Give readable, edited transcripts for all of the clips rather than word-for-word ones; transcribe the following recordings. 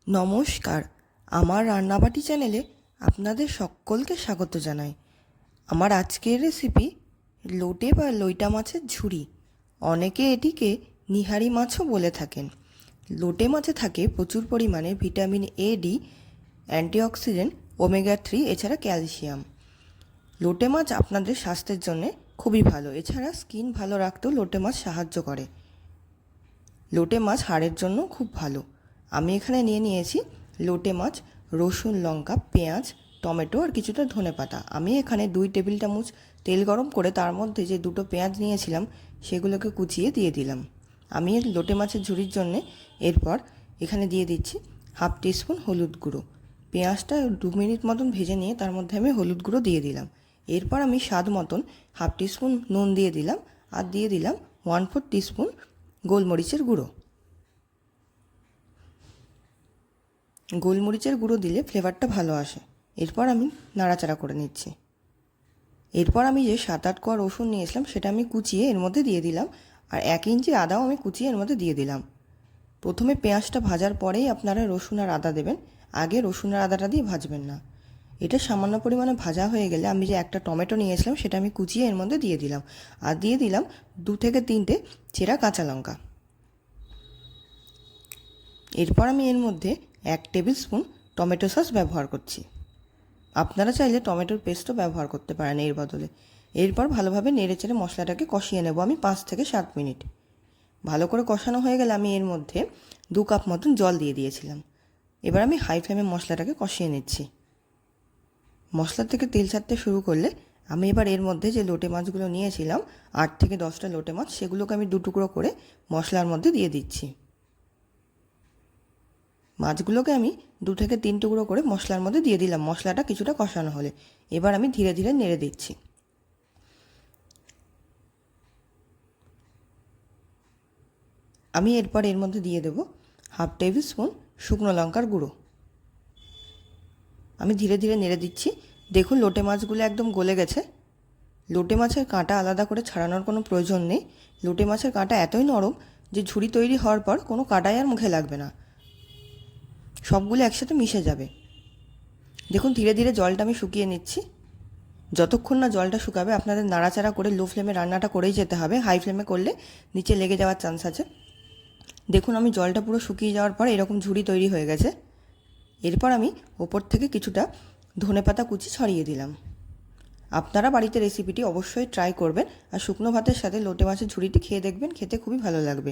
নমস্কার, আমার রান্নাবাটি চ্যানেলে আপনাদের সকলকে স্বাগত জানাই। আমার আজকের রেসিপি লোটে বা লইটা মাছের ঝুড়ি। অনেকে এটিকে নিহারি মাছও বলে থাকেন। লোটে মাছে থাকে প্রচুর পরিমাণে vitamin A, D, antioxidant, omega 3, এছাড়া ক্যালসিয়াম। লোটে মাছ আপনাদের স্বাস্থ্যের জন্য খুবই ভালো। এছাড়া স্কিন ভালো রাখতেও লোটে মাছ সাহায্য করে। লোটে মাছ হাড়ের জন্য খুব ভালো। আমি এখানে নিয়েছি লোটে মাছ, রসুন, লঙ্কা, পেঁয়াজ, টমেটো আর কিছুটা ধনেপাতা। আমি এখানে 2 টেবিল চামচ তেল গরম করে তার মধ্যে যে 2টো পেঁয়াজ নিয়েছিলাম সেগুলোকে কুচিয়ে দিয়ে দিলাম। আমি লোটে মাছের ঝুড়ির জন্যে এরপর এখানে দিয়ে দিচ্ছি 1/2 টিস্পুন হলুদ গুঁড়ো। পেঁয়াজটা 2 মিনিট মতন ভেজে নিয়ে তার মধ্যে আমি হলুদ গুঁড়ো দিয়ে দিলাম। এরপর আমি স্বাদ মতন 1/2 টিস্পুন নুন দিয়ে দিলাম আর দিয়ে দিলাম 1/4 টিস্পুন গোলমরিচের গুঁড়ো। গোলমরিচের গুঁড়ো দিলে ফ্লেভারটা ভালো আসে। এরপর আমি নাড়াচাড়া করে নিচ্ছি। এরপর আমি যে 7-8 কোয়া রসুন নিয়েছিলাম সেটা আমি কুচিয়ে এর মধ্যে দিয়ে দিলাম, আর 1 ইঞ্চি আদাও আমি কুচিয়ে এর মধ্যে দিয়ে দিলাম। প্রথমে পেঁয়াজটা ভাজার পরেই আপনারা রসুন আর আদা দেবেন, আগে রসুন আর আদাটা দিয়ে ভাজবেন না। এটা সামান্য পরিমাণে ভাজা হয়ে গেলে আমি যে একটা টমেটো নিয়েছিলাম সেটা আমি কুচিয়ে এর মধ্যে দিয়ে দিলাম, আর দিয়ে দিলাম 2 থেকে 3টে চেরা কাঁচা লঙ্কা। এরপর আমি এর মধ্যে 1 টেবিল স্পুন টমেটো সস ব্যবহার করছি। আপনারা চাইলে টমেটোর পেস্টও ব্যবহার করতে পারেন এর বদলে। এরপর ভালোভাবে নেড়েচেড়ে মশলাটাকে কষিয়ে নেব আমি 5 থেকে 7 মিনিট। ভালো করে কষানো হয়ে গেলে আমি এর মধ্যে 2 কাপ মতন জল দিয়ে দিয়েছিলাম। এবার আমি হাই ফ্লেমে মশলাটাকে কষিয়ে নিচ্ছি। মশলা থেকে তেল ছাড়তে শুরু করলে আমি এবার এর মধ্যে যে লোটে মাছগুলো নিয়েছিলাম 8 থেকে 10টা লোটে মাছ, সেগুলোকে আমি 2 টুকরো করে মশলার মধ্যে দিয়ে দিচ্ছি। মাছগুলোকে আমি 2 থেকে 3 টুকরো করে মশলার মধ্যে দিয়ে দিলাম মশলাটা কিছুটা কষানো হলে। এবার আমি ধীরে ধীরে নেড়ে দিচ্ছি। আমি এরপর এর মধ্যে দিয়ে দেব 1/2 টেবিল স্পুন শুকনো লঙ্কার গুঁড়ো। আমি ধীরে ধীরে নেড়ে দিচ্ছি। দেখুন লোটে মাছগুলো একদম গলে গেছে। লোটে মাছের কাঁটা আলাদা করে ছাড়ানোর কোনো প্রয়োজন নেই। লোটে মাছের কাঁটা এতই নরম যে ঝুড়ি তৈরি হওয়ার পর কোনো কাঁটাই আর মুখে লাগবে না, সবগুলো একসাথে মিশে যাবে। দেখুন ধীরে ধীরে জলটা আমি শুকিয়ে নিচ্ছি। যতক্ষণ না জলটা শুকাবে আপনাদের নাড়াচাড়া করে লো ফ্লেমে রান্নাটা করেই যেতে হবে। হাই ফ্লেমে করলে নিচে লেগে যাওয়ার চান্স আছে। দেখুন আমি জলটা পুরো শুকিয়ে যাওয়ার পর এরকম ঝুড়ি তৈরি হয়ে গেছে। এরপর আমি ওপর থেকে কিছুটা ধনেপাতা কুচি ছড়িয়ে দিলাম। আপনারা বাড়িতে রেসিপিটি অবশ্যই ট্রাই করবেন, আর শুকনো ভাতের সাথে লোটে মাছের ঝুড়িটি খেয়ে দেখবেন, খেতে খুবই ভালো লাগবে।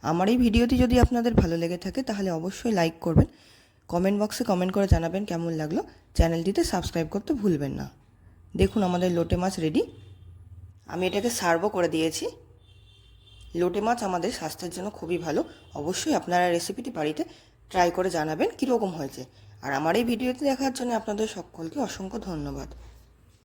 আমার এই ভিডিওটি যদি আপনাদের ভালো লেগে থাকে তাহলে অবশ্যই লাইক করবেন, কমেন্ট বক্সে কমেন্ট করে জানাবেন কেমন লাগলো। চ্যানেলটিতে সাবস্ক্রাইব করতে ভুলবেন না। দেখুন আমাদের লোটে মাছ রেডি। আমি এটাকে সার্ভও করে দিয়েছি। লোটে মাছ আমাদের স্বাস্থ্যের জন্য খুবই ভালো। অবশ্যই আপনারা রেসিপিটি বাড়িতে ট্রাই করে জানাবেন কীরকম হয়েছে। আর আমার এই ভিডিওটি দেখার জন্য আপনাদের সকলকে অসংখ্য ধন্যবাদ।